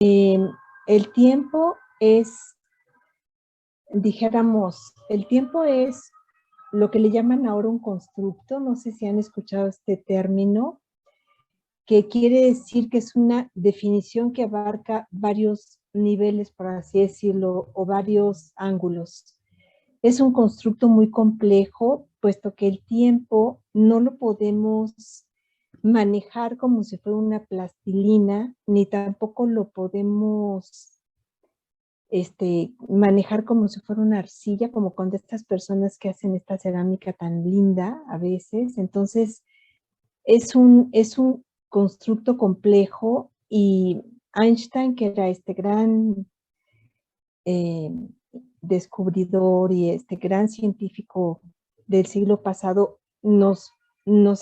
El tiempo es, dijéramos, el tiempo es lo que le llaman ahora un constructo, no sé si han escuchado este término, que quiere decir que es una definición que abarca varios niveles, por así decirlo, o varios ángulos. Es un constructo muy complejo, puesto que el tiempo no lo podemos manejar como si fuera una plastilina, ni tampoco lo podemos manejar como si fuera una arcilla, como con estas personas que hacen esta cerámica tan linda a veces. Entonces, es un constructo complejo y Einstein, que era este gran eh, descubridor y este gran científico del siglo pasado, nos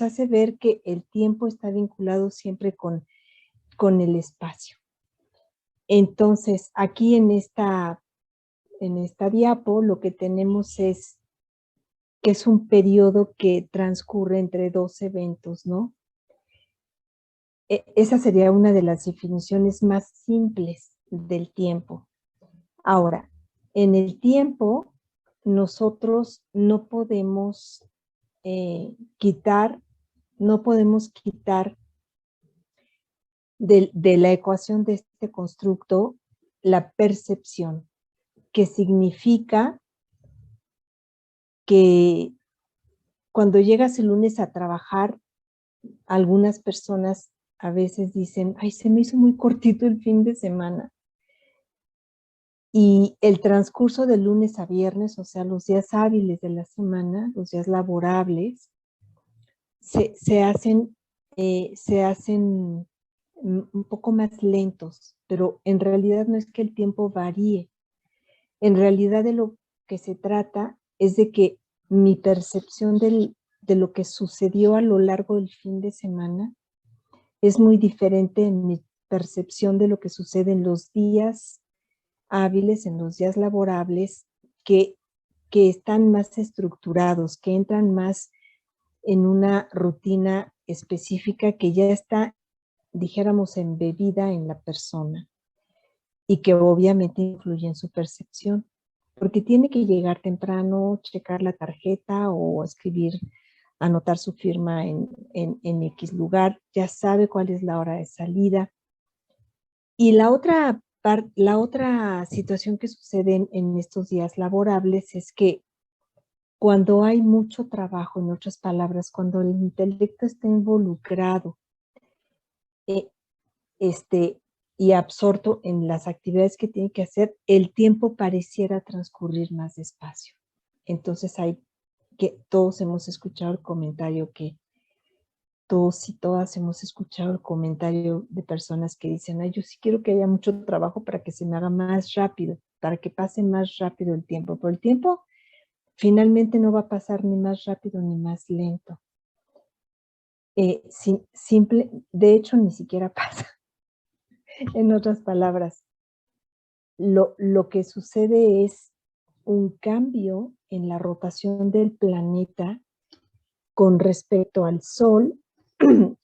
hace ver que el tiempo está vinculado siempre con el espacio. Entonces, aquí en esta diapo lo que tenemos es que es un periodo que transcurre entre dos eventos, ¿no? Esa sería una de las definiciones más simples del tiempo. Ahora, en el tiempo, nosotros no podemos quitar, no podemos quitar de la ecuación de este constructo la percepción, que significa que cuando llegas el lunes a trabajar, algunas personas a veces dicen, ay, se me hizo muy cortito el fin de semana. Y el transcurso de lunes a viernes, o sea, los días hábiles de la semana, los días laborables, se hacen un poco más lentos, pero en realidad no es que el tiempo varíe. En realidad de lo que se trata es de que mi percepción de lo que sucedió a lo largo del fin de semana es muy diferente en mi percepción de lo que sucede en los días hábiles, en los días laborables, que, que están más estructurados, que entran más en una rutina específica que ya está, dijéramos, embebida en la persona y que obviamente influye en su percepción, porque tiene que llegar temprano, checar la tarjeta o escribir, anotar su firma en X lugar, ya sabe cuál es la hora de salida. Y la otra situación que sucede en estos días laborables es que cuando hay mucho trabajo, en otras palabras, cuando el intelecto está involucrado eh, este, y absorto en las actividades que tiene que hacer, el tiempo pareciera transcurrir más despacio. Entonces todos hemos escuchado el comentario que todos y todas hemos escuchado el comentario de personas que dicen, ay, yo sí quiero que haya mucho trabajo para que se me haga más rápido, para que pase más rápido el tiempo, pero el tiempo finalmente no va a pasar ni más rápido ni más lento. De hecho, ni siquiera pasa. En otras palabras, lo que sucede es un cambio en la rotación del planeta con respecto al Sol,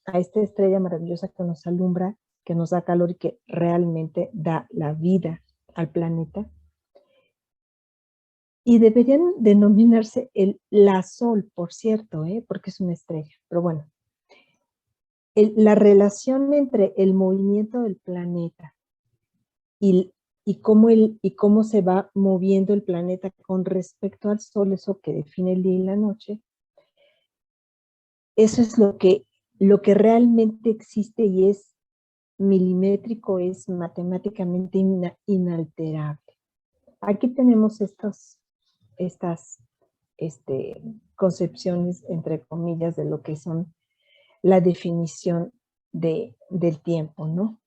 a esta estrella maravillosa que nos alumbra, que nos da calor y que realmente da la vida al planeta. Y deberían denominarse la Sol, por cierto, porque es una estrella. Pero bueno, la relación entre el movimiento del planeta y, y cómo se va moviendo el planeta con respecto al Sol, eso que define el día y la noche, eso es lo que realmente existe y es milimétrico, es matemáticamente inalterable. Aquí tenemos estas concepciones, entre comillas, de lo que son la definición del tiempo, ¿no?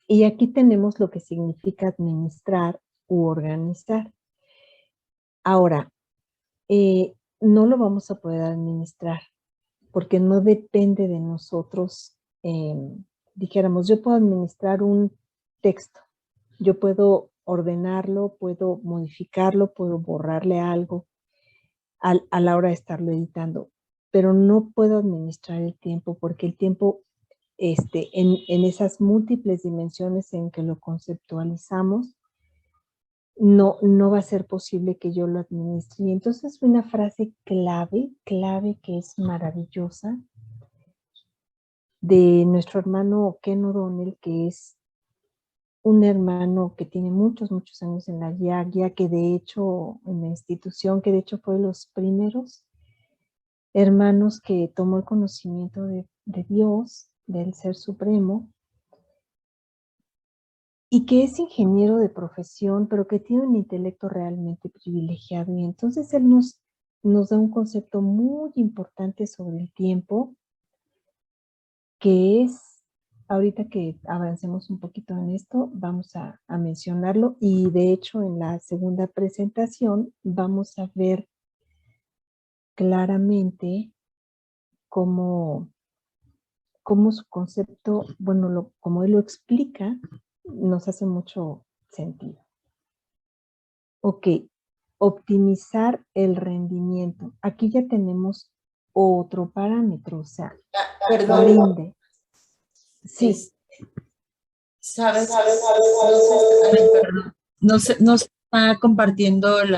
Y aquí tenemos lo que significa administrar u organizar. Ahora, no lo vamos a poder administrar porque no depende de nosotros. Dijéramos, yo puedo administrar un texto, yo puedo ordenarlo, puedo modificarlo, puedo borrarle algo a la hora de estarlo editando, pero no puedo administrar el tiempo porque el tiempo en esas múltiples dimensiones en que lo conceptualizamos, no va a ser posible que yo lo administre. Y entonces una frase clave que es maravillosa de nuestro hermano Ken O'Donnell, que es un hermano que tiene muchos años en la guía, que de hecho, en la institución, que de hecho fue de los primeros hermanos que tomó el conocimiento de Dios, del Ser Supremo, y que es ingeniero de profesión, pero que tiene un intelecto realmente privilegiado. Y entonces él nos da un concepto muy importante sobre el tiempo, que es, ahorita que avancemos un poquito en esto, vamos a mencionarlo, y de hecho en la segunda presentación vamos a ver claramente cómo su concepto, bueno, como él lo explica, nos hace mucho sentido. Ok, optimizar el rendimiento. Aquí ya tenemos otro parámetro, o sea, Perdón. rinde. Sí. ¿Sabes? No se está compartiendo el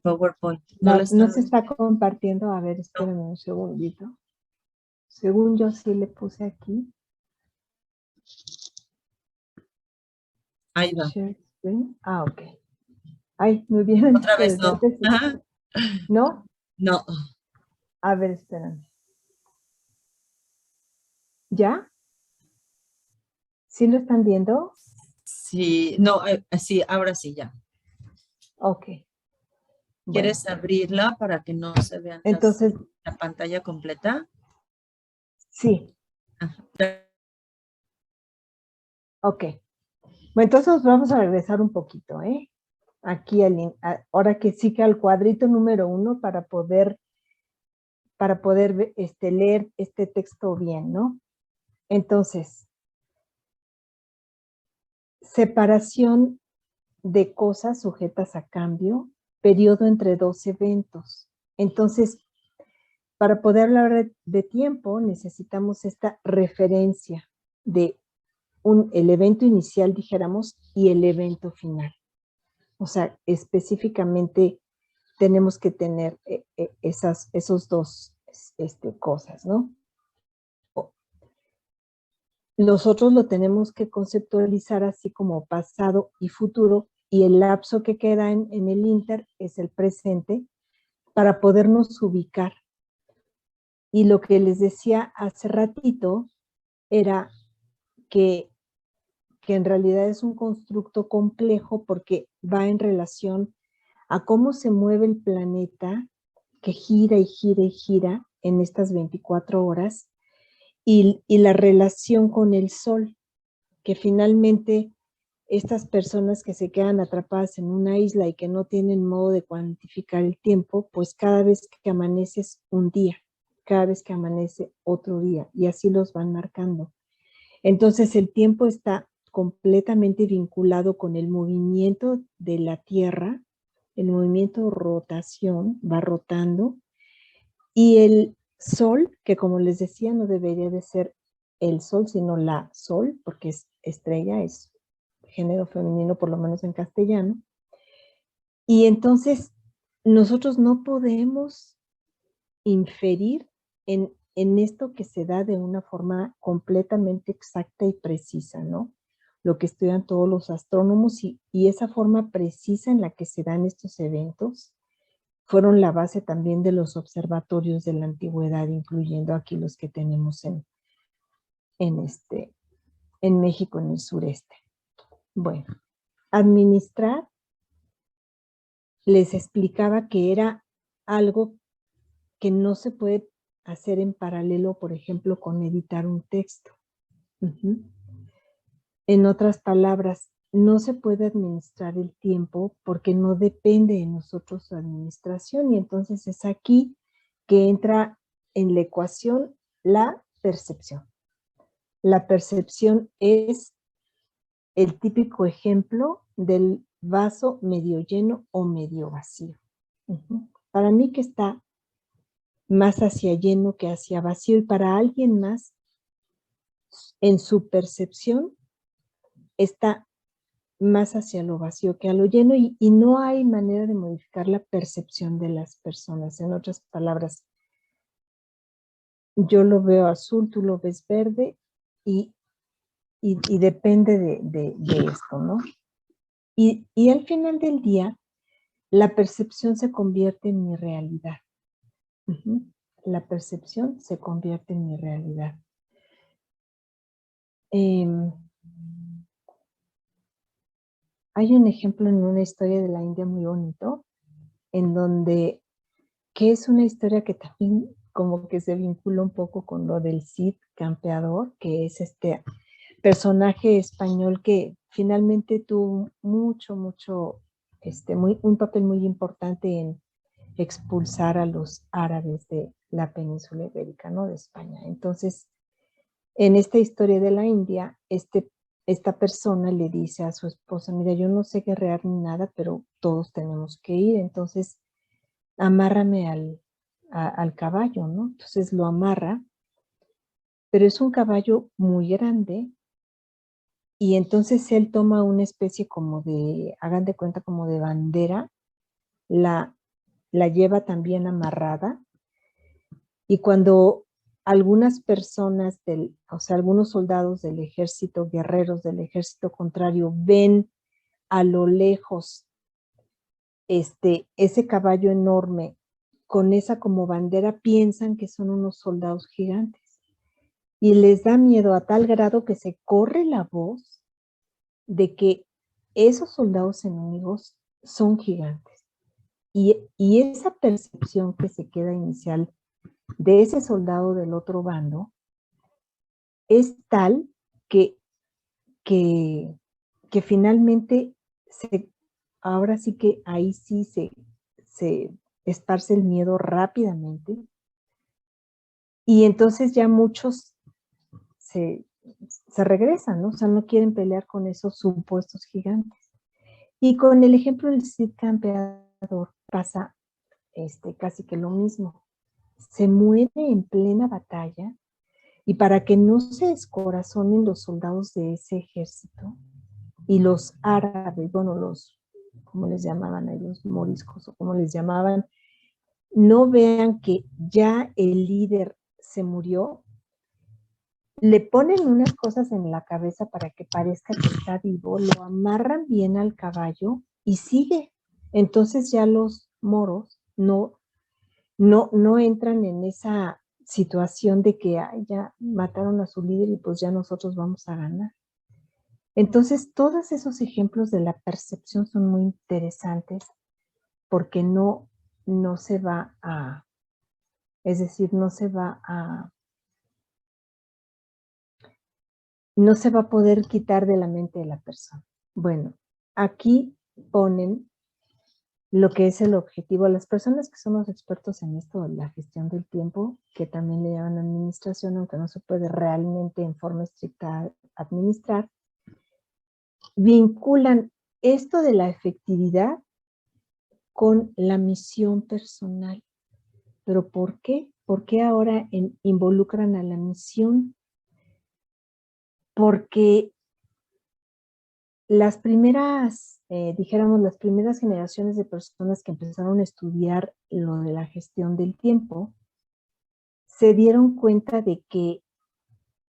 PowerPoint. No se está compartiendo. A ver, espérame un segundito. Según yo sí le puse aquí. Ahí va. Share screen. Ah, ok. Ay, muy bien. Otra vez no. ¿No? No. A ver, espérame. ¿Ya? ¿Sí lo están viendo? Sí, no, sí, ahora sí ya. Ok. ¿Quieres Bueno. abrirla para que no se vean Entonces, la pantalla completa? sí. Ajá. Ok. Bueno, entonces vamos a regresar un poquito, ¿eh? Aquí, ahora que sí que al cuadrito número 1 para poder leer este texto bien, ¿no? Entonces, separación de cosas sujetas a cambio, periodo entre dos eventos. Entonces, para poder hablar de tiempo, necesitamos esta referencia de el evento inicial, dijéramos, y el evento final. O sea, específicamente tenemos que tener esos dos cosas, ¿no? Nosotros lo tenemos que conceptualizar así como pasado y futuro, y el lapso que queda en el inter es el presente, para podernos ubicar. Y lo que les decía hace ratito era que en realidad es un constructo complejo porque va en relación a cómo se mueve el planeta, que gira y gira y gira en estas 24 horas, y la relación con el Sol, que finalmente estas personas que se quedan atrapadas en una isla y que no tienen modo de cuantificar el tiempo, pues cada vez que amanece es un día, cada vez que amanece otro día, y así los van marcando. Entonces el tiempo está completamente vinculado con el movimiento de la Tierra, el movimiento de rotación, va rotando, y el Sol, que como les decía, no debería de ser el Sol, sino la Sol, porque es estrella, es género femenino, por lo menos en castellano. Y entonces nosotros no podemos inferir en esto que se da de una forma completamente exacta y precisa, ¿no? Lo que estudian todos los astrónomos, y esa forma precisa en la que se dan estos eventos fueron la base también de los observatorios de la antigüedad, incluyendo aquí los que tenemos en México, en el sureste. Bueno, administrar, les explicaba que era algo que no se puede hacer en paralelo, por ejemplo, con editar un texto. En otras palabras, no se puede administrar el tiempo porque no depende de nosotros su administración, y entonces es aquí que entra en la ecuación la percepción. La percepción es el típico ejemplo del vaso medio lleno o medio vacío. Para mí, que está más hacia lleno que hacia vacío, y para alguien más en su percepción está más hacia lo vacío que a lo lleno y no hay manera de modificar la percepción de las personas. En otras palabras, yo lo veo azul, tú lo ves verde y depende de esto, ¿no? Y al final del día, la percepción se convierte en mi realidad. La percepción se convierte en mi realidad. Hay un ejemplo en una historia de la India muy bonito, en donde, que es una historia que también como que se vincula un poco con lo del Cid campeador, que es este personaje español que finalmente tuvo un papel muy importante en expulsar a los árabes de la península ibérica, ¿no? De España. Entonces, en esta historia de la India, esta persona le dice a su esposa, mira, yo no sé guerrear ni nada, pero todos tenemos que ir, entonces amárrame al caballo, ¿no? Entonces lo amarra, pero es un caballo muy grande y entonces él toma una especie como de, hagan de cuenta como de bandera, la lleva también amarrada y cuando algunas personas o sea, algunos soldados del ejército, guerreros del ejército contrario, ven a lo lejos ese caballo enorme con esa como bandera, piensan que son unos soldados gigantes. Y les da miedo a tal grado que se corre la voz de que esos soldados enemigos son gigantes. Y esa percepción que se queda inicial de ese soldado del otro bando es tal que finalmente ahora sí que ahí sí se esparce el miedo rápidamente y entonces ya muchos se regresan, ¿no? O sea, no quieren pelear con esos supuestos gigantes. Y con el ejemplo del Cid campeador pasa casi que lo mismo. Se muere en plena batalla y para que no se descorazonen los soldados de ese ejército y los árabes, bueno, ¿cómo les llamaban a ellos? Moriscos o como les llamaban, no vean que ya el líder se murió, le ponen unas cosas en la cabeza para que parezca que está vivo, lo amarran bien al caballo y sigue. Entonces ya los moros no entran en esa situación de que ya mataron a su líder y pues ya nosotros vamos a ganar. Entonces, todos esos ejemplos de la percepción son muy interesantes porque no se va a, es decir, no se va a poder quitar de la mente de la persona. Bueno, aquí ponen lo que es el objetivo. Las personas que somos expertos en esto, la gestión del tiempo, que también le llaman administración, aunque no se puede realmente en forma estricta administrar, vinculan esto de la efectividad con la misión personal. ¿Pero por qué? ¿Por qué ahora involucran a la misión? Porque las primeras, dijéramos, las primeras generaciones de personas que empezaron a estudiar lo de la gestión del tiempo, se dieron cuenta de que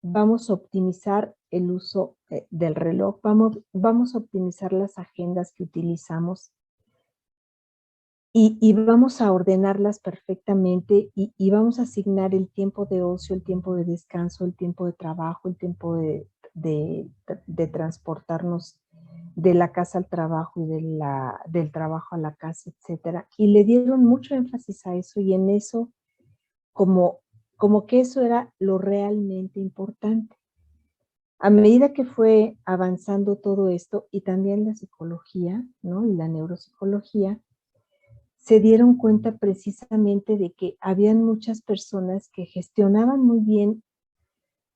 vamos a optimizar el uso del reloj, vamos a optimizar las agendas que utilizamos y vamos a ordenarlas perfectamente y vamos a asignar el tiempo de ocio, el tiempo de descanso, el tiempo de trabajo, el tiempo de transportarnos de la casa al trabajo y del trabajo a la casa, etcétera. Y le dieron mucho énfasis a eso y en eso como que eso era lo realmente importante. A medida que fue avanzando todo esto y también la psicología, ¿no? Y la neuropsicología, se dieron cuenta precisamente de que habían muchas personas que gestionaban muy bien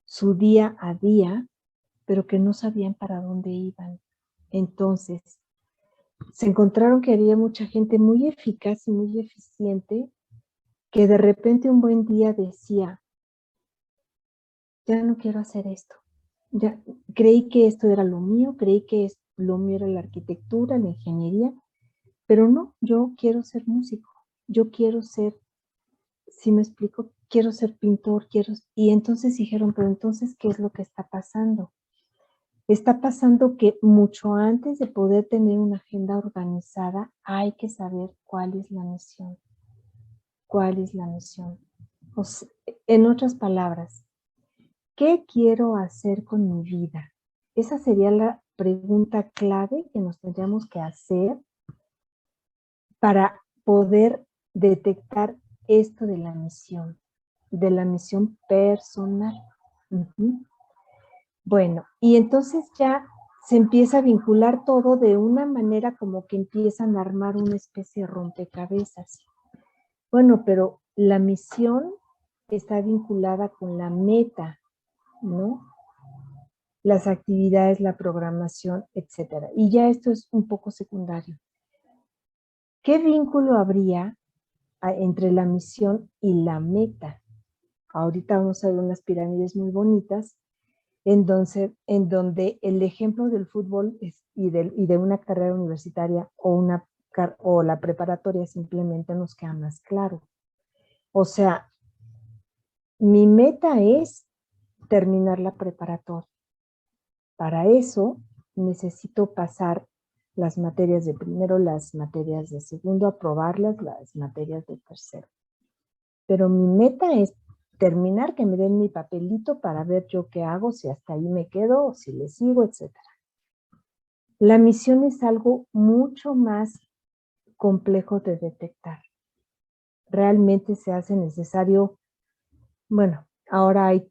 su día a día, pero que no sabían para dónde iban. Entonces, se encontraron que había mucha gente muy eficaz y muy eficiente que de repente un buen día decía, ya no quiero hacer esto. Ya creí que esto era lo mío, creí que lo mío era la arquitectura, la ingeniería, pero no, yo quiero ser músico, yo quiero ser, si me explico, quiero ser pintor, y entonces dijeron, pero entonces, ¿qué es lo que está pasando? Está pasando que mucho antes de poder tener una agenda organizada, hay que saber cuál es la misión. ¿Cuál es la misión? O sea, en otras palabras, ¿qué quiero hacer con mi vida? Esa sería la pregunta clave que nos tendríamos que hacer para poder detectar esto de la misión personal. Uh-huh. Bueno, y entonces ya se empieza a vincular todo de una manera como que empiezan a armar una especie de rompecabezas. Bueno, pero la misión está vinculada con la meta, ¿no? Las actividades, la programación, etcétera. Y ya esto es un poco secundario. ¿Qué vínculo habría entre la misión y la meta? Ahorita vamos a ver unas pirámides muy bonitas en donde el ejemplo del fútbol y de una carrera universitaria o la preparatoria simplemente nos queda más claro. O sea, mi meta es terminar la preparatoria. Para eso necesito pasar las materias de primero, las materias de segundo, aprobarlas, las materias de tercero. Pero mi meta es terminar, que me den mi papelito para ver yo qué hago, si hasta ahí me quedo, o si le sigo, etc. La misión es algo mucho más complejo de detectar. Realmente se hace necesario, bueno, ahora hay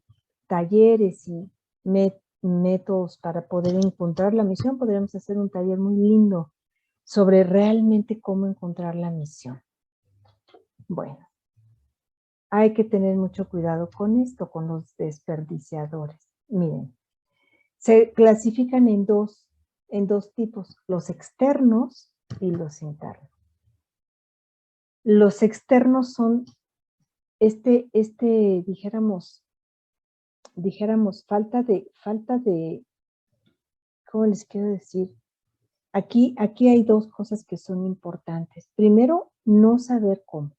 talleres y métodos para poder encontrar la misión. Podríamos hacer un taller muy lindo sobre realmente cómo encontrar la misión. Bueno, hay que tener mucho cuidado con esto, con los desperdiciadores. Miren, se clasifican en dos tipos, los externos y los internos. Los externos son dijéramos, falta de, ¿cómo les quiero decir? Aquí hay dos cosas que son importantes. Primero, no saber cómo.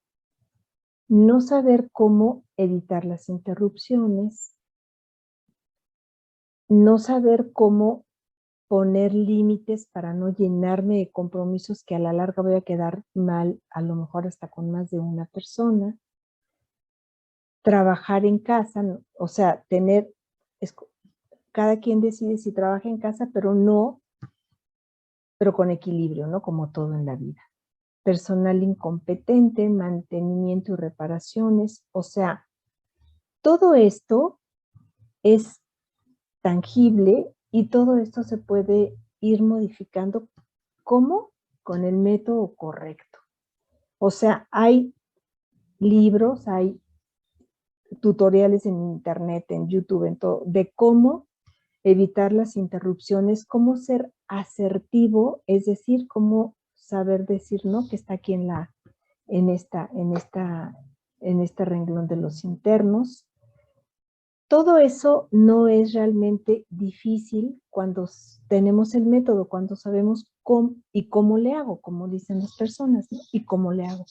No saber cómo evitar las interrupciones. No saber cómo poner límites para no llenarme de compromisos que a la larga voy a quedar mal, a lo mejor hasta con más de una persona. Trabajar en casa, o sea, cada quien decide si trabaja en casa, pero con equilibrio, ¿no? Como todo en la vida. Personal incompetente, mantenimiento y reparaciones, o sea, todo esto es tangible y todo esto se puede ir modificando. ¿Cómo? Con el método correcto. O sea, hay libros, hay tutoriales en internet, en YouTube, en todo, de cómo evitar las interrupciones, cómo ser asertivo, es decir, cómo saber decir no, que está aquí en este renglón de los internos. Todo eso no es realmente difícil cuando tenemos el método, cuando sabemos cómo le hago, como dicen las personas, ¿no? Y cómo le hago.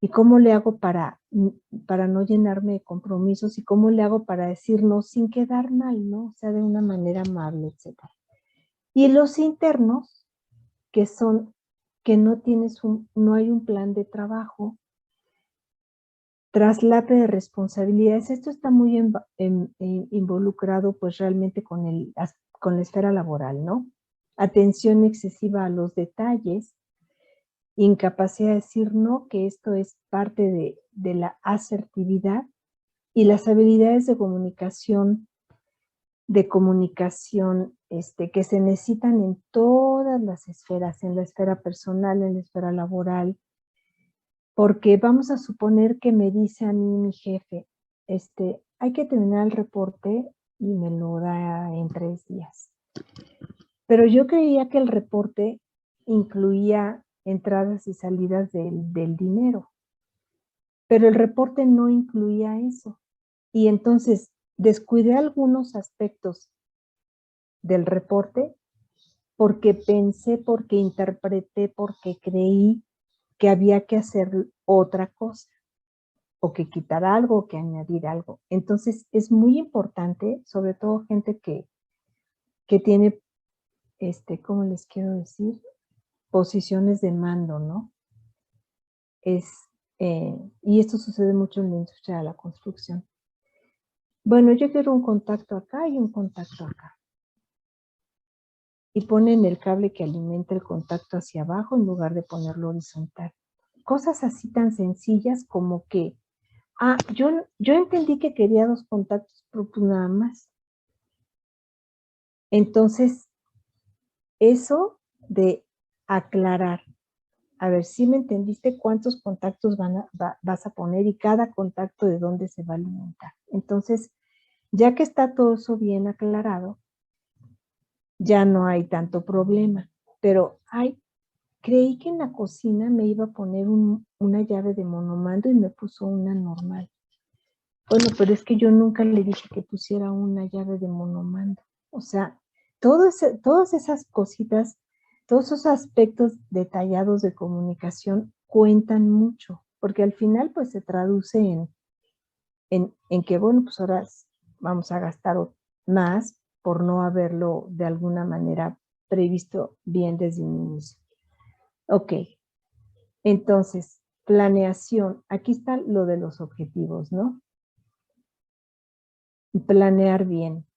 Y cómo le hago para no llenarme de compromisos, y cómo le hago para decir no sin quedar mal, ¿no? O sea, de una manera amable, etc. Y los internos, que no hay un plan de trabajo, traslape de responsabilidades. Esto está muy involucrado pues realmente con la esfera laboral, ¿no? Atención excesiva a los detalles, incapacidad de decir no, que esto es parte de la asertividad, y las habilidades de comunicación que se necesitan en todas las esferas, en la esfera personal, en la esfera laboral, porque vamos a suponer que me dice a mí mi jefe, hay que terminar el reporte y me lo da en 3 días. Pero yo creía que el reporte incluía entradas y salidas del dinero, pero el reporte no incluía eso. Y entonces descuidé algunos aspectos del reporte porque pensé, porque interpreté, porque creí que había que hacer otra cosa, o que quitar algo, o que añadir algo. Entonces, es muy importante, sobre todo gente que tiene, ¿cómo les quiero decir? Posiciones de mando, ¿no? Y esto sucede mucho en la industria de la construcción. Bueno, yo quiero un contacto acá y un contacto acá. Y ponen el cable que alimenta el contacto hacia abajo en lugar de ponerlo horizontal. Cosas así tan sencillas como que, yo entendí que quería 2 contactos, pero pues nada más. Entonces, eso de aclarar, a ver, si me entendiste cuántos contactos vas a poner y cada contacto de dónde se va a alimentar. Entonces, ya que está todo eso bien aclarado, ya no hay tanto problema. Pero creí que en la cocina me iba a poner una llave de monomando y me puso una normal. Bueno, pero es que yo nunca le dije que pusiera una llave de monomando. O sea, todas esas cositas, todos esos aspectos detallados de comunicación cuentan mucho, porque al final pues se traduce en que, bueno, pues ahora vamos a gastar más por no haberlo de alguna manera previsto bien desde un inicio. Ok, entonces, planeación. Aquí está lo de los objetivos, ¿no? Planear bien.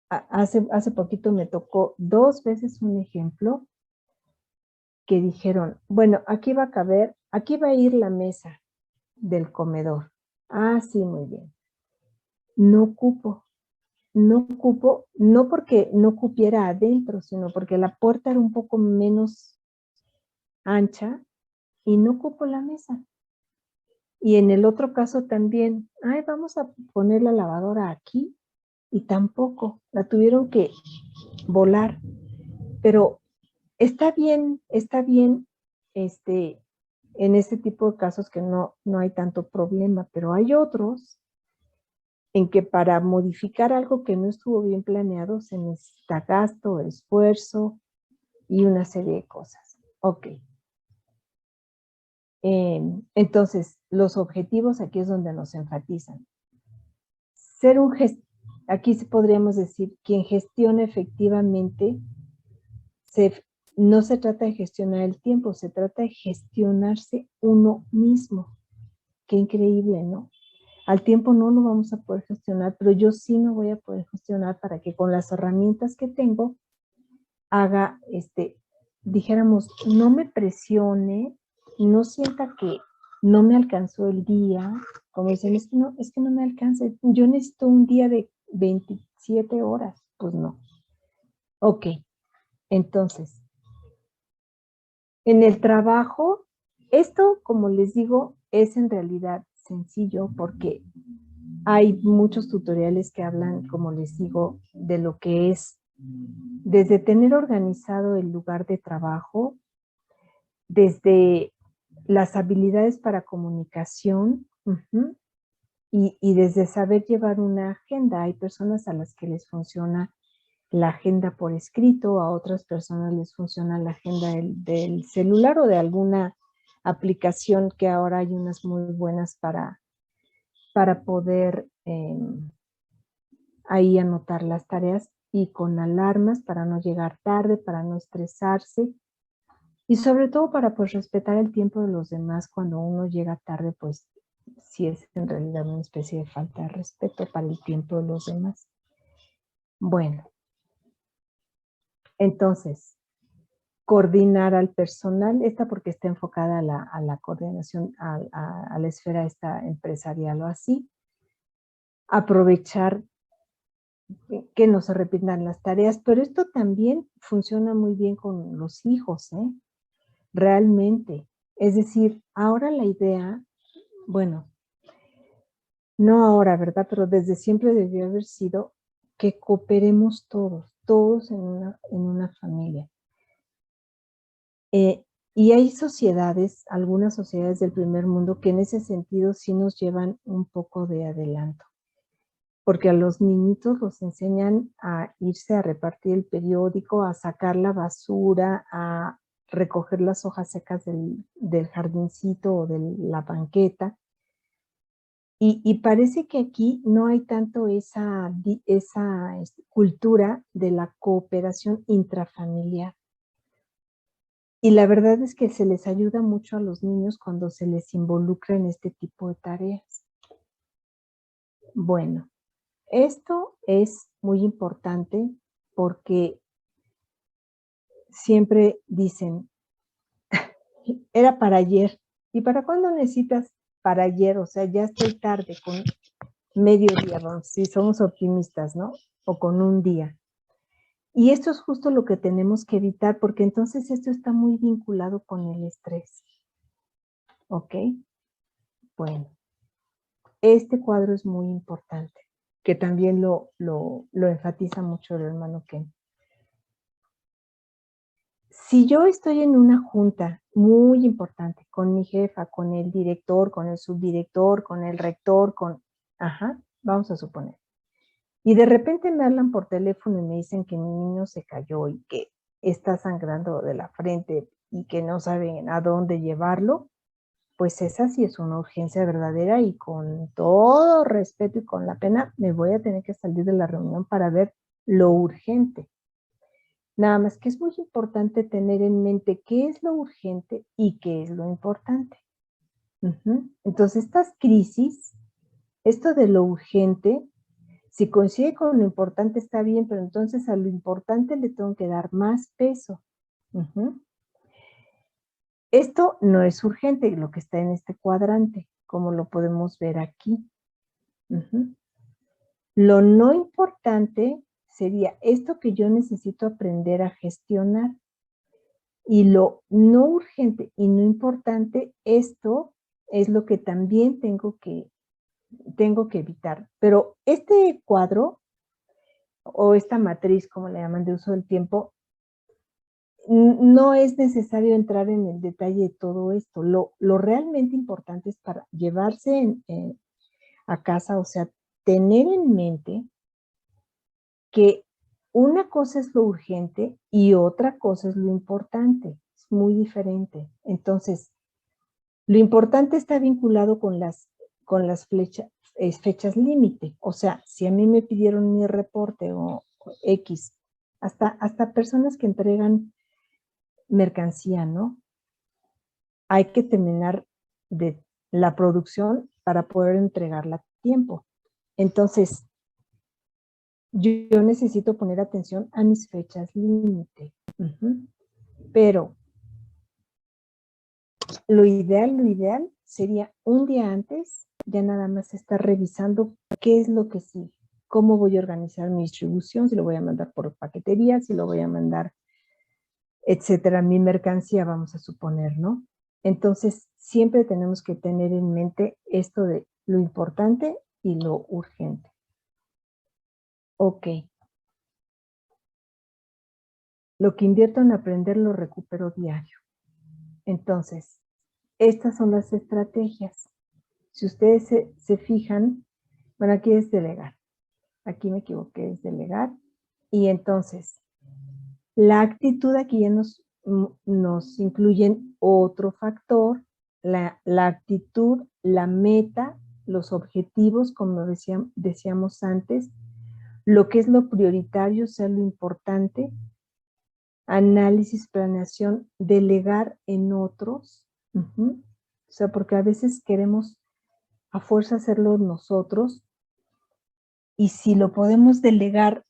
Hace poquito me tocó 2 veces un ejemplo que dijeron, bueno, aquí va a caber, aquí va a ir la mesa del comedor. Ah, sí, muy bien. No cupo, no porque no cupiera adentro, sino porque la puerta era un poco menos ancha y no cupo la mesa. Y en el otro caso también, vamos a poner la lavadora aquí y tampoco, la tuvieron que volar. Pero está bien, en este tipo de casos que no hay tanto problema, pero hay otros en que para modificar algo que no estuvo bien planeado se necesita gasto, esfuerzo y una serie de cosas. Ok. Entonces, los objetivos aquí es donde nos enfatizan. Aquí podríamos decir, quien gestiona efectivamente, no se trata de gestionar el tiempo, se trata de gestionarse uno mismo. Qué increíble, ¿no? Al tiempo no lo vamos a poder gestionar, pero yo sí me voy a poder gestionar para que con las herramientas que tengo haga, dijéramos, no me presione, no sienta que no me alcanzó el día, como dicen, es que no me alcanza, yo necesito un día de 27 horas, pues no. Ok, entonces, en el trabajo, esto, como les digo, es en realidad sencillo porque hay muchos tutoriales que hablan, como les digo, de lo que es desde tener organizado el lugar de trabajo, desde las habilidades para comunicación, y desde saber llevar una agenda. Hay personas a las que les funciona la agenda por escrito, a otras personas les funciona la agenda del celular o de alguna aplicación, que ahora hay unas muy buenas para poder ahí anotar las tareas y con alarmas para no llegar tarde, para no estresarse y sobre todo para pues respetar el tiempo de los demás. Cuando uno llega tarde, pues sí es en realidad una especie de falta de respeto para el tiempo de los demás. Bueno, entonces, coordinar al personal, esta porque está enfocada a la coordinación, a la esfera esta empresarial o así. Aprovechar que no se repitan las tareas, pero esto también funciona muy bien con los hijos, realmente. Es decir, ahora la idea, bueno, no ahora, ¿verdad? Pero desde siempre debió haber sido que cooperemos todos en una familia. Y hay sociedades, algunas sociedades del primer mundo, que en ese sentido sí nos llevan un poco de adelanto. porque a los niñitos los enseñan a irse a repartir el periódico, a sacar la basura, a recoger las hojas secas del jardincito o de la banqueta. Y parece que aquí no hay tanto esa cultura de la cooperación intrafamiliar. Y la verdad es que se les ayuda mucho a los niños cuando se les involucra en este tipo de tareas. Bueno, esto es muy importante porque siempre dicen, era para ayer. ¿Y para cuándo necesitas para ayer? O sea, ya estoy tarde, con mediodía, vamos, si somos optimistas, ¿no? O con un día. Y esto es justo lo que tenemos que evitar, porque entonces esto está muy vinculado con el estrés. ¿Ok? Bueno, este cuadro es muy importante, que también lo enfatiza mucho el hermano Ken. Si yo estoy en una junta muy importante con mi jefa, con el director, con el subdirector, con el rector, vamos a suponer, y de repente me hablan por teléfono y me dicen que mi niño se cayó y que está sangrando de la frente y que no saben a dónde llevarlo, pues esa sí es una urgencia verdadera y con todo respeto y con la pena me voy a tener que salir de la reunión para ver lo urgente. Nada más que es muy importante tener en mente qué es lo urgente y qué es lo importante. Entonces, estas crisis, esto de lo urgente, si coincide con lo importante está bien, pero entonces a lo importante le tengo que dar más peso. Esto no es urgente, lo que está en este cuadrante, como lo podemos ver aquí. Lo no importante sería esto que yo necesito aprender a gestionar. Y lo no urgente y no importante, esto es lo que también tengo que evitar. Pero este cuadro, o esta matriz, como le llaman, de uso del tiempo, no es necesario entrar en el detalle de todo esto. Lo realmente importante es para llevarse a casa, o sea, tener en mente que una cosa es lo urgente y otra cosa es lo importante. Es muy diferente. Entonces, lo importante está vinculado con las fechas límite. O sea, si a mí me pidieron mi reporte o X, hasta personas que entregan mercancía, ¿no? Hay que terminar de la producción para poder entregarla a tiempo. Entonces, yo necesito poner atención a mis fechas límite. Pero lo ideal sería un día antes ya nada más estar revisando qué es lo que sigue, cómo voy a organizar mi distribución, si lo voy a mandar por paquetería, si lo voy a mandar, etcétera, mi mercancía, vamos a suponer, ¿no? Entonces, siempre tenemos que tener en mente esto de lo importante y lo urgente. Ok. Lo que invierto en aprender lo recupero diario. Entonces, estas son las estrategias. Si ustedes se fijan, bueno, aquí es delegar. Aquí me equivoqué, es delegar. Y entonces, la actitud aquí ya nos incluyen otro factor, la actitud, la meta, los objetivos, como decíamos antes, lo que es lo prioritario, o sea, lo importante, análisis, planeación, delegar en otros. O sea, porque a veces queremos a fuerza hacerlo nosotros y si lo podemos delegar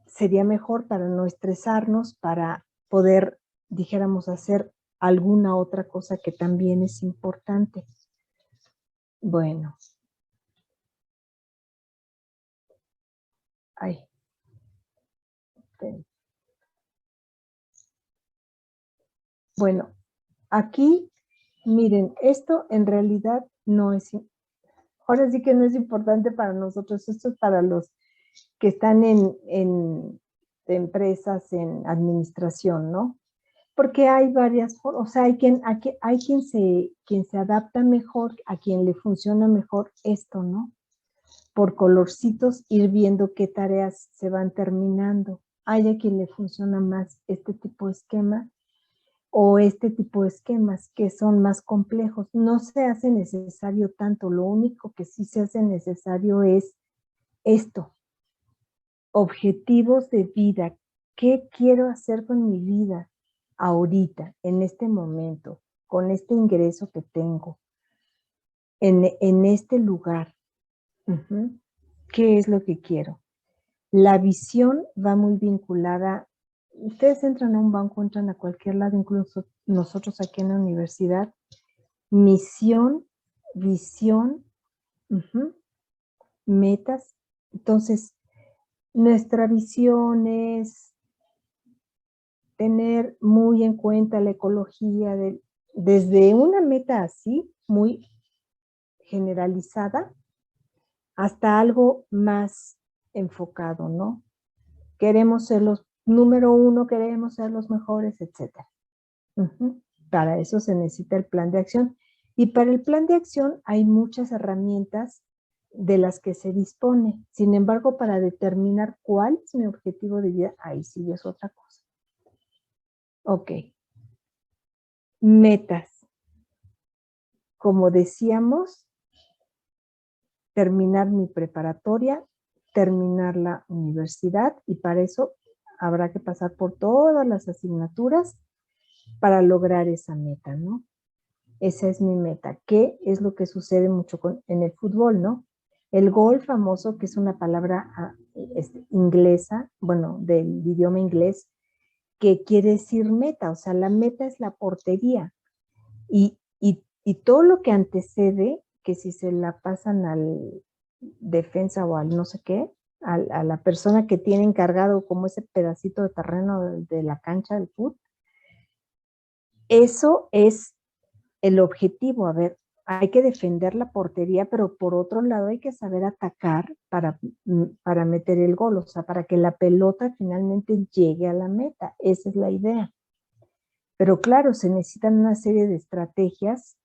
sería mejor para no estresarnos, para poder, dijéramos, hacer alguna otra cosa que también es importante. Bueno. Ay. Bueno, aquí, miren, esto en realidad no es, ahora sí que no es importante para nosotros, esto es para los que están en empresas, en administración, ¿no? Porque hay varias formas, o sea, hay quien se adapta mejor, a quien le funciona mejor esto, ¿no? por colorcitos ir viendo qué tareas se van terminando. Hay a quien le funciona más este tipo de esquema o este tipo de esquemas que son más complejos. No se hace necesario tanto, lo único que sí se hace necesario es esto, objetivos de vida. ¿Qué quiero hacer con mi vida ahorita, en este momento, con este ingreso que tengo, en este lugar? ¿Qué es lo que quiero? La visión va muy vinculada. Ustedes entran a un banco, entran a cualquier lado, incluso nosotros aquí en la universidad. Misión, visión, metas. Entonces, nuestra visión es tener muy en cuenta la ecología, desde una meta así, muy generalizada, hasta algo más enfocado, ¿no? Queremos ser los número uno, queremos ser los mejores, etc. Para eso se necesita el plan de acción. Y para el plan de acción hay muchas herramientas de las que se dispone. Sin embargo, para determinar cuál es mi objetivo de vida, ahí sí es otra cosa. Ok. Metas. Como decíamos, terminar mi preparatoria, terminar la universidad, y para eso habrá que pasar por todas las asignaturas para lograr esa meta, ¿no? Esa es mi meta. ¿Qué es lo que sucede mucho en el fútbol, no? El gol famoso, que es una palabra inglesa, bueno, del idioma inglés, que quiere decir meta, o sea, la meta es la portería. Y todo lo que antecede, que si se la pasan al defensa o al no sé qué, a la persona que tiene encargado como ese pedacito de terreno de la cancha del fútbol, eso es el objetivo. A ver, hay que defender la portería, pero por otro lado hay que saber atacar para meter el gol, o sea, para que la pelota finalmente llegue a la meta. Esa es la idea. Pero claro, se necesitan una serie de estrategias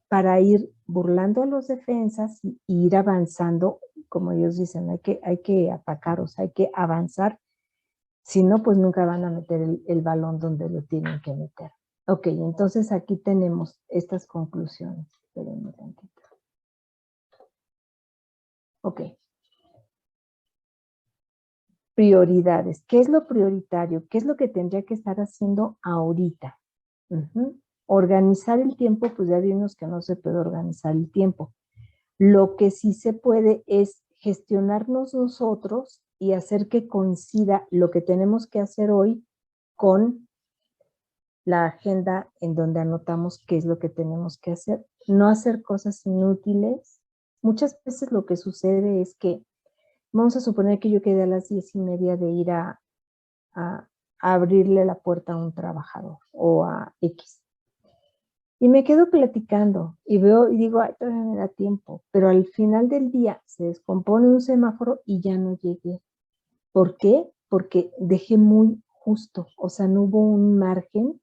para ir burlando a los defensas y ir avanzando, como ellos dicen, hay que atacar, o sea, hay que avanzar. Si no, pues nunca van a meter el balón donde lo tienen que meter. Ok, entonces aquí tenemos estas conclusiones. Espérenme tantito. Ok. Prioridades. ¿Qué es lo prioritario? ¿Qué es lo que tendría que estar haciendo ahorita? Organizar el tiempo, pues ya vimos que no se puede organizar el tiempo. Lo que sí se puede es gestionarnos nosotros y hacer que coincida lo que tenemos que hacer hoy con la agenda en donde anotamos qué es lo que tenemos que hacer. No hacer cosas inútiles. Muchas veces lo que sucede es que, vamos a suponer que yo quedé a las 10:30 de ir a abrirle la puerta a un trabajador o a X. Y me quedo platicando y veo y digo, ay, todavía me da tiempo. Pero al final del día se descompone un semáforo y ya no llegué. ¿Por qué? Porque dejé muy justo, o sea, no hubo un margen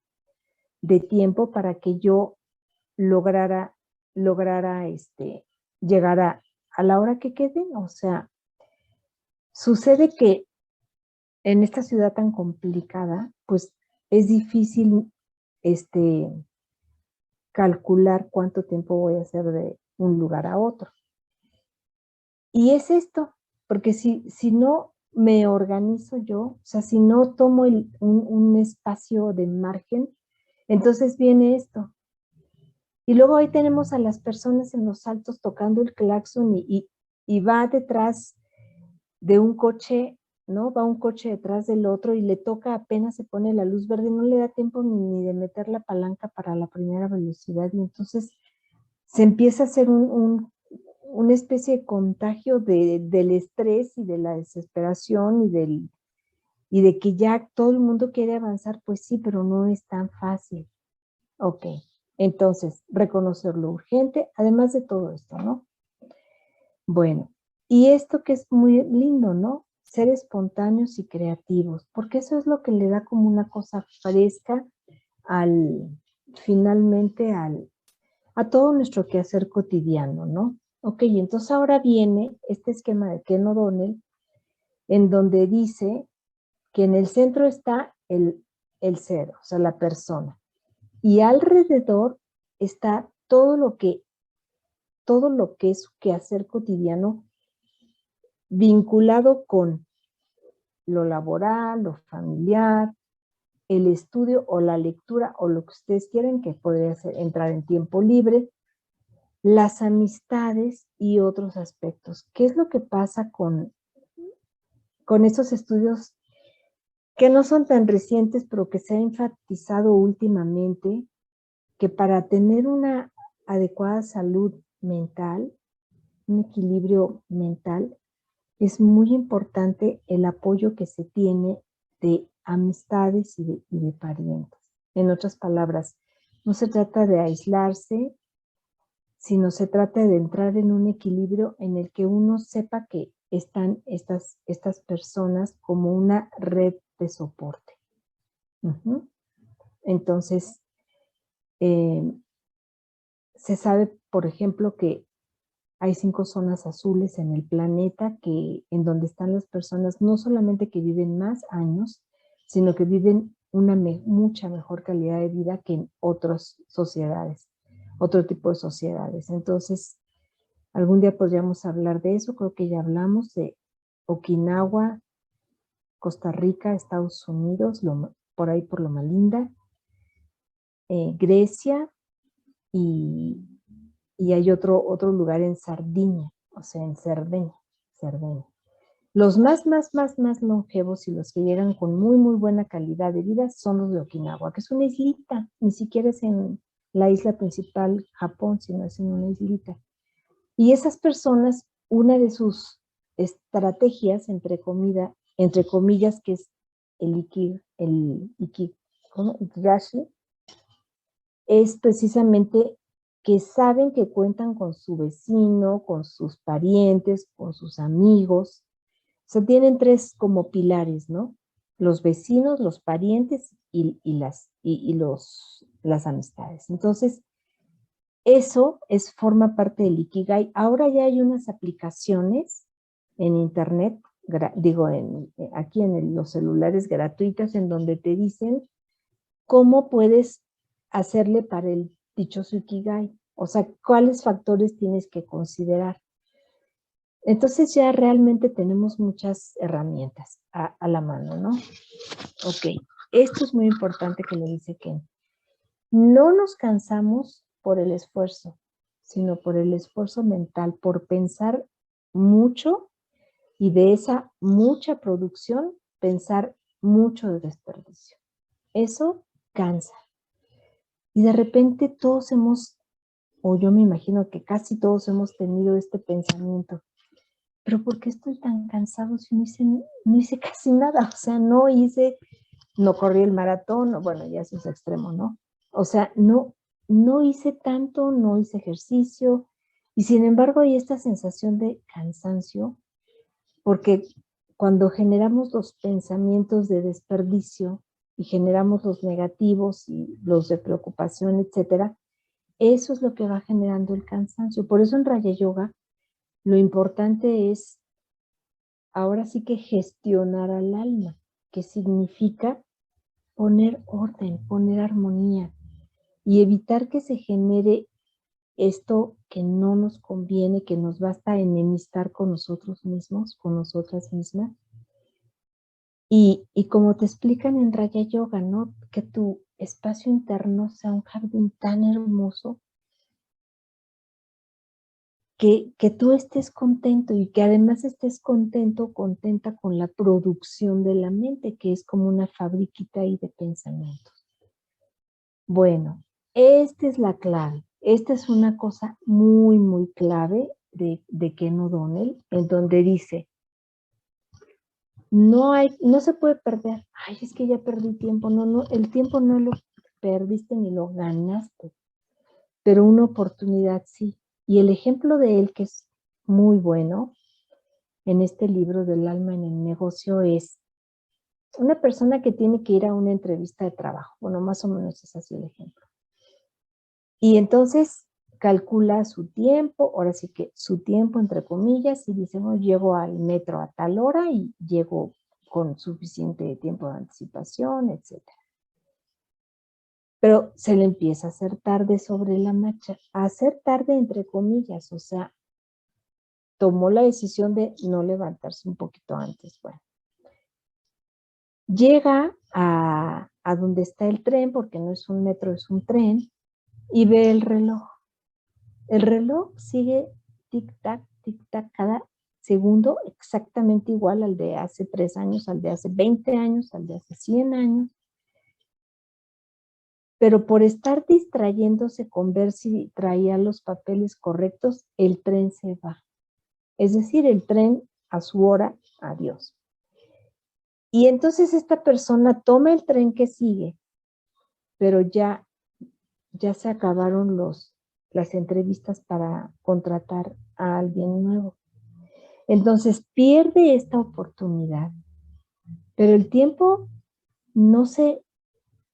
de tiempo para que yo lograra llegar a la hora que quede. O sea, sucede que en esta ciudad tan complicada, pues es difícil calcular cuánto tiempo voy a hacer de un lugar a otro. Y es esto, porque si no me organizo yo, o sea, si no tomo un espacio de margen, entonces viene esto. Y luego ahí tenemos a las personas en los altos tocando el claxon y va detrás de un coche, ¿no? Va un coche detrás del otro y le toca, apenas se pone la luz verde, no le da tiempo ni de meter la palanca para la primera velocidad, y entonces se empieza a hacer una especie de contagio del estrés y de la desesperación y de que ya todo el mundo quiere avanzar. Pues sí, pero no es tan fácil. Ok, entonces, reconocer lo urgente, además de todo esto, ¿no? Bueno, y esto que es muy lindo, ¿no? Ser espontáneos y creativos, porque eso es lo que le da como una cosa fresca finalmente a todo nuestro quehacer cotidiano, ¿no? Ok, entonces ahora viene este esquema de Ken O'Donnell, en donde dice que en el centro está el ser, o sea, la persona. Y alrededor está todo lo que es su quehacer cotidiano vinculado con lo laboral, lo familiar, el estudio o la lectura o lo que ustedes quieren, que podría ser entrar en tiempo libre, las amistades y otros aspectos. ¿Qué es lo que pasa con esos estudios que no son tan recientes, pero que se ha enfatizado últimamente, que para tener una adecuada salud mental, un equilibrio mental, es muy importante el apoyo que se tiene de amistades y de parientes? En otras palabras, no se trata de aislarse, sino se trata de entrar en un equilibrio en el que uno sepa que están estas personas como una red de soporte. Uh-huh. Entonces, eh, se sabe, por ejemplo, que hay 5 zonas azules en el planeta en donde están las personas no solamente que viven más años, sino que viven una mucha mejor calidad de vida que en otras sociedades, otro tipo de sociedades. Entonces, algún día podríamos hablar de eso. Creo que ya hablamos de Okinawa, Costa Rica, Estados Unidos, por ahí por Loma Linda, Grecia y hay otro lugar en Sardinia, o sea, en Cerdeña. Los más longevos y los que llegan con muy, muy buena calidad de vida son los de Okinawa, que es una islita, ni siquiera es en la isla principal, Japón, sino es en una islita. Y esas personas, una de sus estrategias, entre comillas, que es el Ikigashi, es precisamente que saben que cuentan con su vecino, con sus parientes, con sus amigos. O sea, tienen 3 como pilares, ¿no? Los vecinos, los parientes las amistades. Entonces, eso forma parte del Ikigai. Ahora ya hay unas aplicaciones en internet, aquí en los celulares gratuitas, en donde te dicen cómo puedes hacerle para el dichoso Ikigai. O sea, cuáles factores tienes que considerar. Entonces ya realmente tenemos muchas herramientas a la mano, ¿no? Ok, esto es muy importante que le dice Ken. No nos cansamos por el esfuerzo, sino por el esfuerzo mental, por pensar mucho y de esa mucha producción, pensar mucho de desperdicio. Eso cansa. Y de repente todos o yo me imagino que casi todos hemos tenido este pensamiento. ¿Pero por qué estoy tan cansado si no hice casi nada? O sea, no corrí el maratón, bueno, ya eso es extremo, ¿no? O sea, no hice tanto, no hice ejercicio, y sin embargo hay esta sensación de cansancio, porque cuando generamos los pensamientos de desperdicio y generamos los negativos y los de preocupación, etcétera, eso es lo que va generando el cansancio. Por eso en Raya Yoga lo importante es ahora sí que gestionar al alma, que significa poner orden, poner armonía y evitar que se genere esto que no nos conviene, que nos basta enemistar con nosotros mismos, con nosotras mismas. Y como te explican en Raya Yoga, ¿no? Que tu espacio interno sea un jardín tan hermoso que tú estés contento y que además estés contento, contenta con la producción de la mente, que es como una fabriquita ahí de pensamientos. Bueno, esta es la clave. Esta es una cosa muy, muy clave de Ken O'Donnell, en donde dice, no se puede perder. Ay, es que ya perdí tiempo. No, el tiempo no lo perdiste ni lo ganaste, pero una oportunidad sí. Y el ejemplo de él, que es muy bueno, en este libro del alma en el negocio, es una persona que tiene que ir a una entrevista de trabajo. Bueno, más o menos es así el ejemplo. Y entonces calcula su tiempo, ahora sí que su tiempo entre comillas, y dice, no, llego al metro a tal hora y llego con suficiente tiempo de anticipación, etc. Pero se le empieza a hacer tarde sobre la marcha, a hacer tarde entre comillas, o sea, tomó la decisión de no levantarse un poquito antes. Bueno, llega a donde está el tren, porque no es un metro, es un tren, y ve el reloj. El reloj sigue tic-tac, tic-tac, cada segundo exactamente igual al de hace 3 años, al de hace 20 años, al de hace 100 años. Pero por estar distrayéndose con ver si traía los papeles correctos, el tren se va. Es decir, el tren a su hora, adiós. Y entonces esta persona toma el tren que sigue, pero ya se acabaron las entrevistas para contratar a alguien nuevo. Entonces pierde esta oportunidad, pero el tiempo no se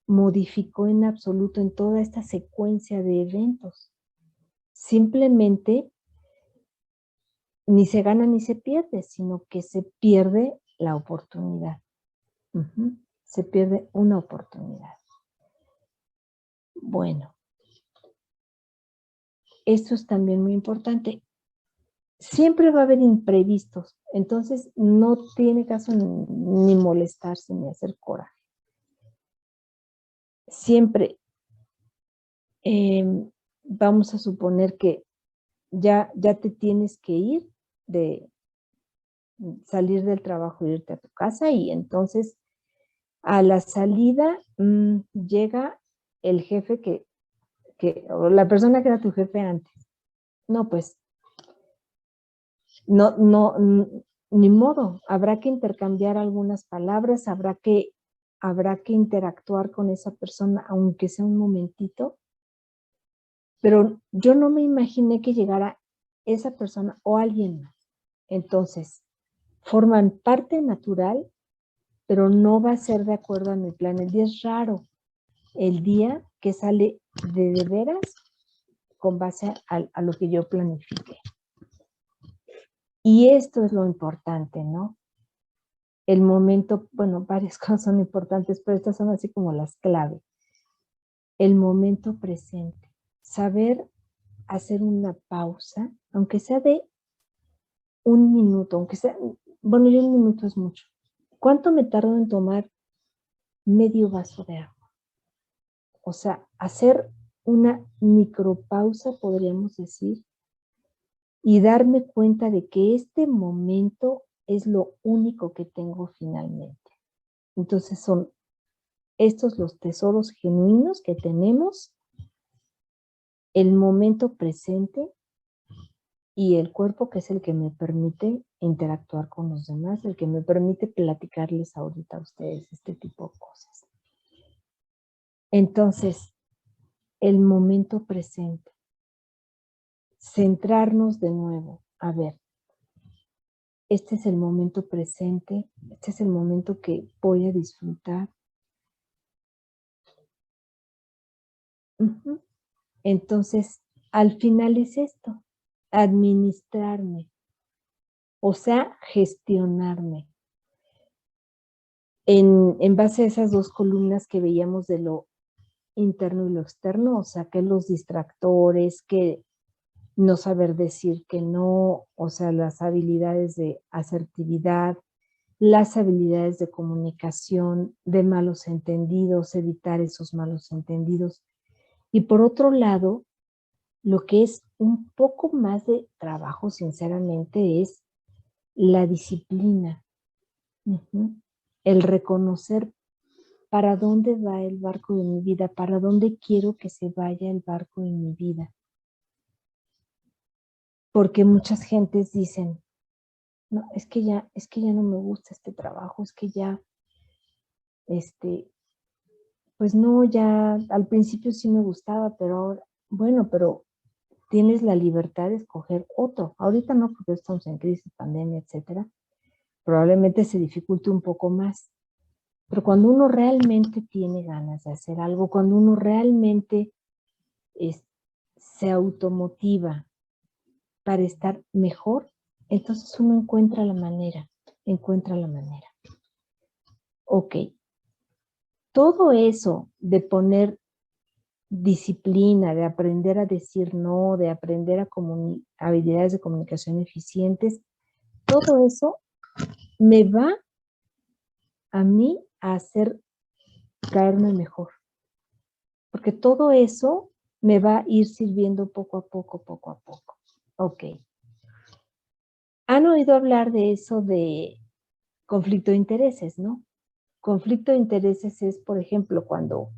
modificó en absoluto en toda esta secuencia de eventos. Simplemente ni se gana ni se pierde, sino que se pierde la oportunidad. Se pierde una oportunidad. Bueno, esto es también muy importante. Siempre va a haber imprevistos, entonces no tiene caso ni molestarse ni hacer coraje. Siempre vamos a suponer que ya te tienes que ir, de salir del trabajo e irte a tu casa, y entonces a la salida llega el jefe o la persona que era tu jefe antes. No, pues, no, ni modo, habrá que intercambiar algunas palabras, habrá que interactuar con esa persona, aunque sea un momentito, pero yo no me imaginé que llegara esa persona o alguien más. Entonces, forman parte natural, pero no va a ser de acuerdo a mi plan. El día es raro, el día que sale de veras con base a lo que yo planifique. Y esto es lo importante, ¿no? El momento, bueno, varias cosas son importantes, pero estas son así como las claves. El momento presente. Saber hacer una pausa, aunque sea de 1 minuto, aunque sea, bueno, ya 1 minuto es mucho. ¿Cuánto me tardo en tomar medio vaso de agua? O sea, hacer una micropausa, podríamos decir, y darme cuenta de que este momento es lo único que tengo finalmente. Entonces son estos los tesoros genuinos que tenemos, el momento presente y el cuerpo, que es el que me permite interactuar con los demás, el que me permite platicarles ahorita a ustedes este tipo de cosas. Entonces, el momento presente. Centrarnos de nuevo. A ver, este es el momento presente, este es el momento que voy a disfrutar. Entonces, al final es esto, administrarme, o sea, gestionarme. En base a esas 2 columnas que veíamos de lo interno y lo externo, o sea, que los distractores, que no saber decir que no, o sea, las habilidades de asertividad, las habilidades de comunicación, de malos entendidos, evitar esos malos entendidos. Y por otro lado, lo que es un poco más de trabajo, sinceramente, es la disciplina. El reconocer para dónde va el barco de mi vida, para dónde quiero que se vaya el barco de mi vida. Porque muchas gentes dicen, no, es que ya no me gusta este trabajo, es que ya, pues no, ya al principio sí me gustaba, pero ahora, bueno, pero tienes la libertad de escoger otro. Ahorita no, porque estamos en crisis, pandemia, etcétera. Probablemente se dificulte un poco más. Pero cuando uno realmente tiene ganas de hacer algo, cuando uno realmente se automotiva para estar mejor, entonces uno encuentra la manera. Ok, todo eso de poner disciplina, de aprender a decir no, de aprender a habilidades de comunicación eficientes, todo eso me va a mí a hacer caerme mejor. Porque todo eso me va a ir sirviendo poco a poco. Ok. ¿Han oído hablar de eso de conflicto de intereses, no? Conflicto de intereses es, por ejemplo, cuando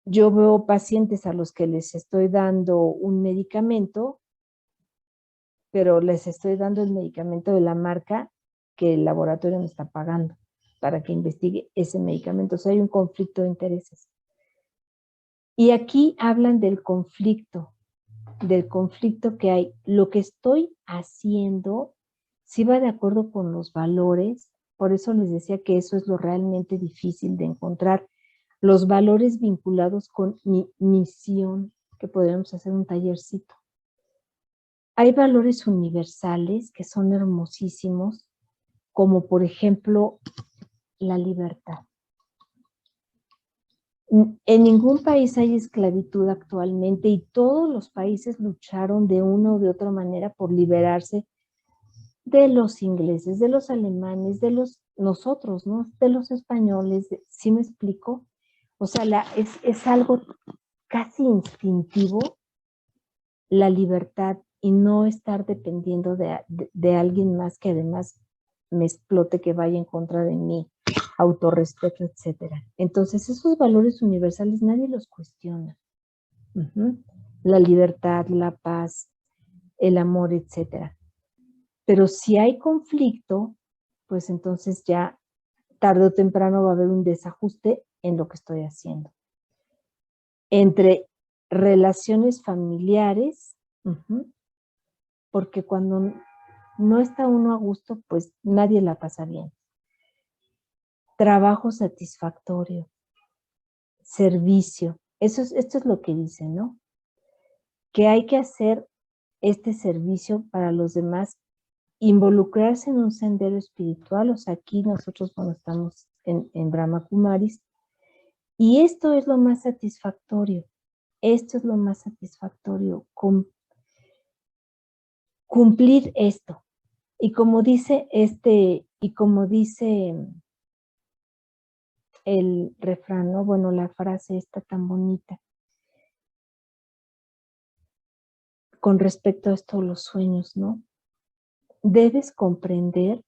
yo veo pacientes a los que les estoy dando un medicamento, pero les estoy dando el medicamento de la marca que el laboratorio me está pagando para que investigue ese medicamento. O sea, hay un conflicto de intereses. Y aquí hablan del conflicto que hay. Lo que estoy haciendo, si va de acuerdo con los valores, por eso les decía que eso es lo realmente difícil de encontrar, los valores vinculados con mi misión, que podríamos hacer un tallercito. Hay valores universales que son hermosísimos, como por ejemplo la libertad. En ningún país hay esclavitud actualmente y todos los países lucharon de una o de otra manera por liberarse de los ingleses, de los alemanes, de nosotros, ¿no? De los españoles, ¿sí me explico? O sea, es algo casi instintivo la libertad y no estar dependiendo de alguien más que además me explote, que vaya en contra de mí, autorrespeto, etcétera. Entonces, esos valores universales nadie los cuestiona. La libertad, la paz, el amor, etcétera. Pero si hay conflicto, pues entonces ya tarde o temprano va a haber un desajuste en lo que estoy haciendo. Entre relaciones familiares, porque cuando no está uno a gusto, pues nadie la pasa bien. Trabajo satisfactorio, servicio. Esto es lo que dice, ¿no? Que hay que hacer este servicio para los demás, involucrarse en un sendero espiritual. O sea, aquí nosotros cuando estamos en Brahma Kumaris, y esto es lo más satisfactorio. Esto es lo más satisfactorio, cumplir esto. Y como dice el refrán, ¿no? Bueno, la frase está tan bonita. Con respecto a esto, los sueños, ¿no? Debes comprender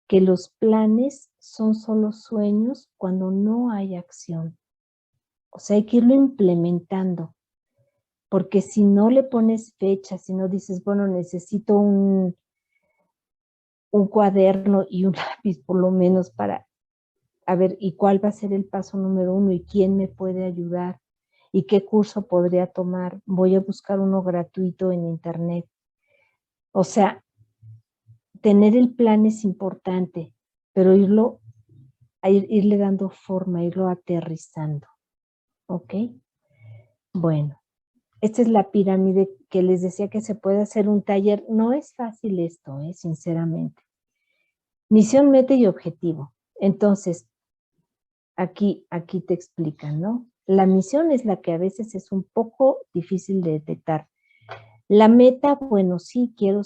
que los planes son solo sueños cuando no hay acción. O sea, hay que irlo implementando. Porque si no le pones fecha, si no dices, bueno, necesito un cuaderno y un lápiz por lo menos para, a ver, ¿y cuál va a ser el paso número 1? ¿Y quién me puede ayudar? ¿Y qué curso podría tomar? Voy a buscar uno gratuito en internet. O sea, tener el plan es importante, pero irle dando forma, irlo aterrizando. ¿Ok? Bueno. Esta es la pirámide que les decía que se puede hacer un taller. No es fácil esto, sinceramente. Misión, meta y objetivo. Entonces, aquí te explican, ¿no? La misión es la que a veces es un poco difícil de detectar. La meta, bueno, sí, quiero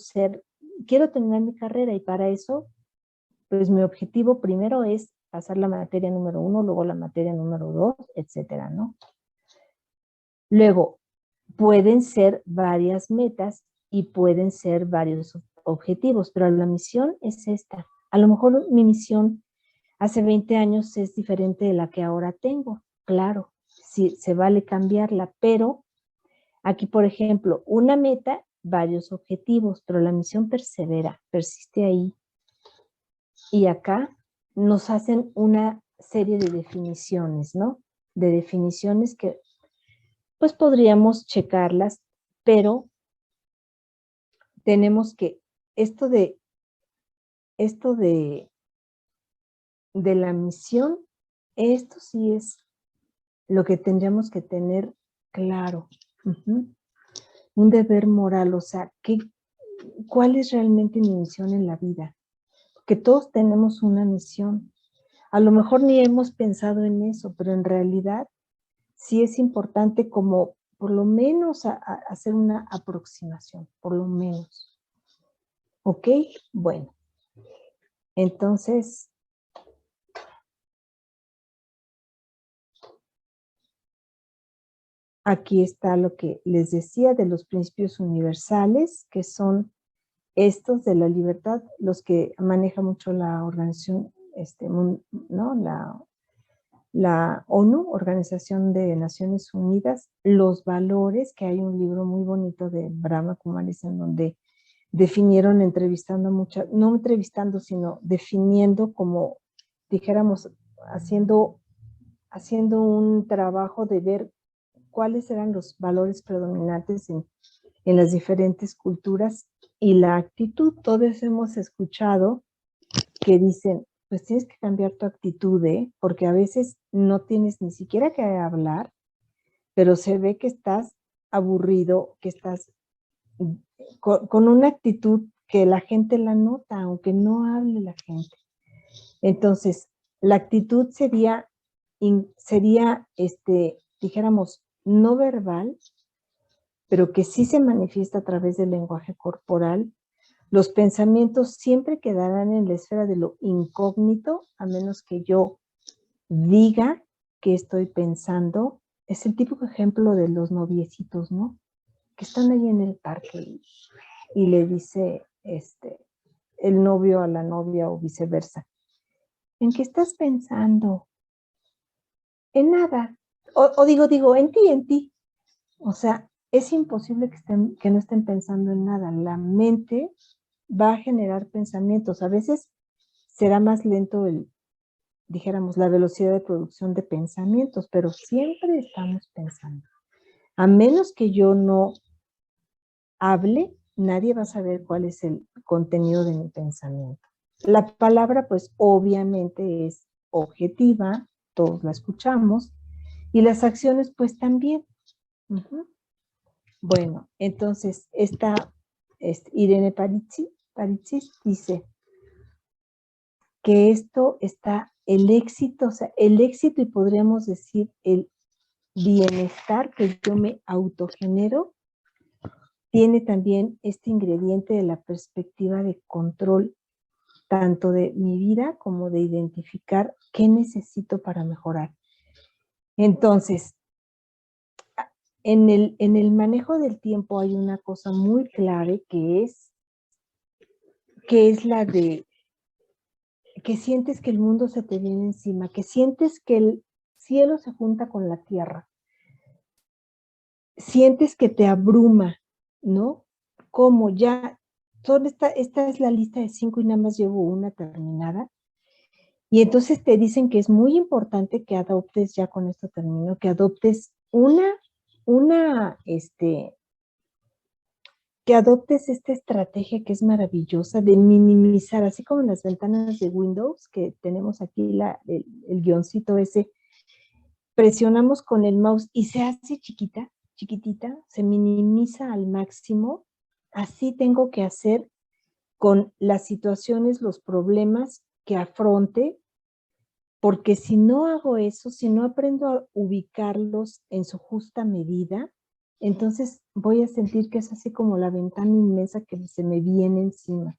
terminar mi carrera y para eso, pues mi objetivo primero es pasar la materia número 1, luego la materia número 2, etcétera, ¿no? Luego, pueden ser varias metas y pueden ser varios objetivos, pero la misión es esta. A lo mejor mi misión hace 20 años es diferente de la que ahora tengo. Claro, sí, se vale cambiarla, pero aquí, por ejemplo, una meta, varios objetivos, pero la misión persevera, persiste ahí. Y acá nos hacen una serie de definiciones, ¿no? De definiciones que pues podríamos checarlas, pero tenemos que, esto de la misión, esto sí es lo que tendríamos que tener claro. Ujú. Un deber moral, o sea, ¿cuál es realmente mi misión en la vida? Que todos tenemos una misión. A lo mejor ni hemos pensado en eso, pero en realidad sí es importante como por lo menos hacer una aproximación, por lo menos. ¿Ok? Bueno, entonces, aquí está lo que les decía de los principios universales, que son estos de la libertad, los que maneja mucho la organización, ¿no? La ONU, Organización de Naciones Unidas, los valores, que hay un libro muy bonito de Brahma Kumaris en donde definieron entrevistando muchas, no entrevistando, sino definiendo como, dijéramos, haciendo un trabajo de ver cuáles eran los valores predominantes en las diferentes culturas y la actitud. Todos hemos escuchado que dicen, pues tienes que cambiar tu actitud, porque a veces no tienes ni siquiera que hablar, pero se ve que estás aburrido, que estás con una actitud que la gente la nota, aunque no hable la gente. Entonces, la actitud sería, dijéramos, no verbal, pero que sí se manifiesta a través del lenguaje corporal. Los pensamientos siempre quedarán en la esfera de lo incógnito, a menos que yo diga que estoy pensando. Es el típico ejemplo de los noviecitos, ¿no? Que están ahí en el parque y le dice el novio a la novia o viceversa. ¿En qué estás pensando? En nada. O digo, en ti. O sea, es imposible que no estén pensando en nada. La mente va a generar pensamientos. A veces será más lento dijéramos, la velocidad de producción de pensamientos, pero siempre estamos pensando. A menos que yo no hable, nadie va a saber cuál es el contenido de mi pensamiento. La palabra, pues, obviamente es objetiva, todos la escuchamos, y las acciones, pues, también. Bueno, entonces, Irene Paritsis dice que esto está, el éxito, o sea, el éxito y podríamos decir el bienestar que yo me autogenero, tiene también este ingrediente de la perspectiva de control, tanto de mi vida como de identificar qué necesito para mejorar. Entonces, en el manejo del tiempo hay una cosa muy clave que es la de que sientes que el mundo se te viene encima, que sientes que el cielo se junta con la tierra, sientes que te abruma, ¿no? Como ya, esta es la lista de 5 y nada más llevo una terminada. Y entonces te dicen que es muy importante que adoptes, ya con esto termino, que adoptes que adoptes esta estrategia que es maravillosa de minimizar, así como en las ventanas de Windows, que tenemos aquí el guioncito ese, presionamos con el mouse y se hace chiquitita, se minimiza al máximo. Así tengo que hacer con las situaciones, los problemas que afronte, porque si no hago eso, si no aprendo a ubicarlos en su justa medida, entonces voy a sentir que es así como la ventana inmensa que se me viene encima.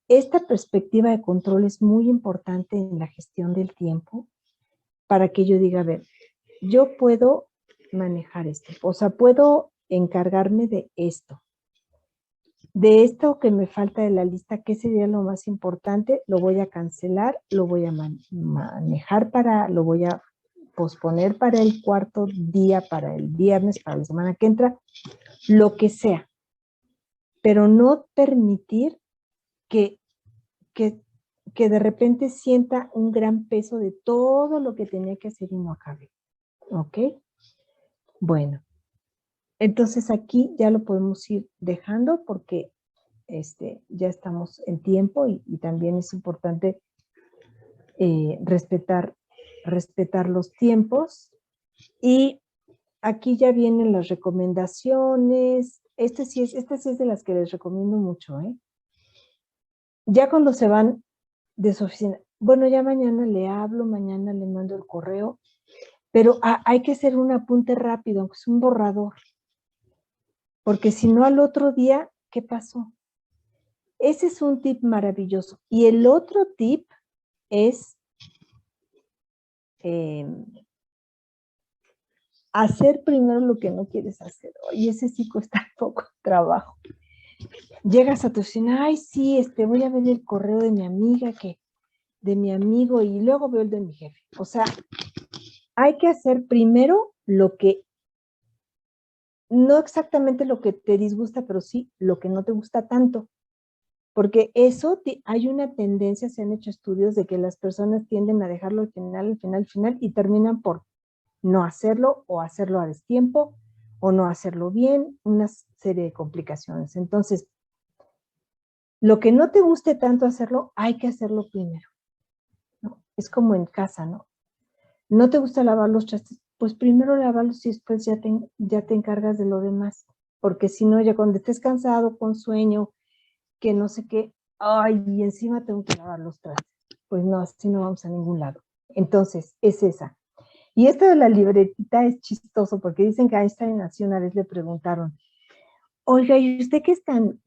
Esta perspectiva de control es muy importante en la gestión del tiempo para que yo diga, a ver, yo puedo manejar esto, o sea, puedo encargarme de esto. De esto que me falta de la lista, ¿qué sería lo más importante? Lo voy a cancelar, lo voy a manejar lo voy a posponer para el cuarto día, para el viernes, para la semana que entra, lo que sea. Pero no permitir que de repente sienta un gran peso de todo lo que tenía que hacer y no acabe. ¿Ok? Bueno, entonces aquí ya lo podemos ir dejando porque ya estamos en tiempo y también es importante respetar los tiempos. Y aquí ya vienen las recomendaciones. Esta sí es de las que les recomiendo mucho, ¿eh? Ya cuando se van de su oficina, bueno, ya mañana le hablo, mañana le mando el correo, pero hay que hacer un apunte rápido, aunque es un borrador, porque si no al otro día, ¿qué pasó? Ese es un tip maravilloso. Y el otro tip es hacer primero lo que no quieres hacer. Y ese sí cuesta poco trabajo. Llegas a tu oficina, ay, sí, voy a ver el correo de mi amiga, de mi amigo, y luego veo el de mi jefe. O sea, hay que hacer primero lo que, no exactamente lo que te disgusta, pero sí lo que no te gusta tanto. Porque eso, hay una tendencia, se han hecho estudios de que las personas tienden a dejarlo al final, y terminan por no hacerlo o hacerlo a destiempo o no hacerlo bien, una serie de complicaciones. Entonces, lo que no te guste tanto hacerlo, hay que hacerlo primero, ¿no? Es como en casa, ¿no? No te gusta lavar los trastes, pues primero lávalos y después ya te encargas de lo demás. Porque si no, ya cuando estés cansado, con sueño, que no sé qué, ay, y encima tengo que lavar los trastes. Pues no, así no vamos a ningún lado. Entonces, es esa. Y esto de la libretita es chistoso porque dicen que a Einstein nació una vez le preguntaron, oiga, ¿y usted que es tan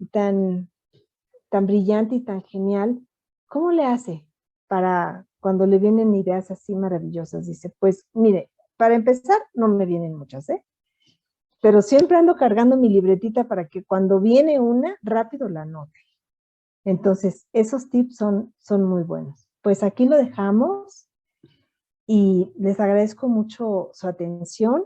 brillante y tan genial, cómo le hace para cuando le vienen ideas así maravillosas? Dice, pues mire, para empezar, no me vienen muchas, ¿eh? Pero siempre ando cargando mi libretita para que cuando viene una, rápido la anote. Entonces, esos tips son muy buenos. Pues aquí lo dejamos y les agradezco mucho su atención.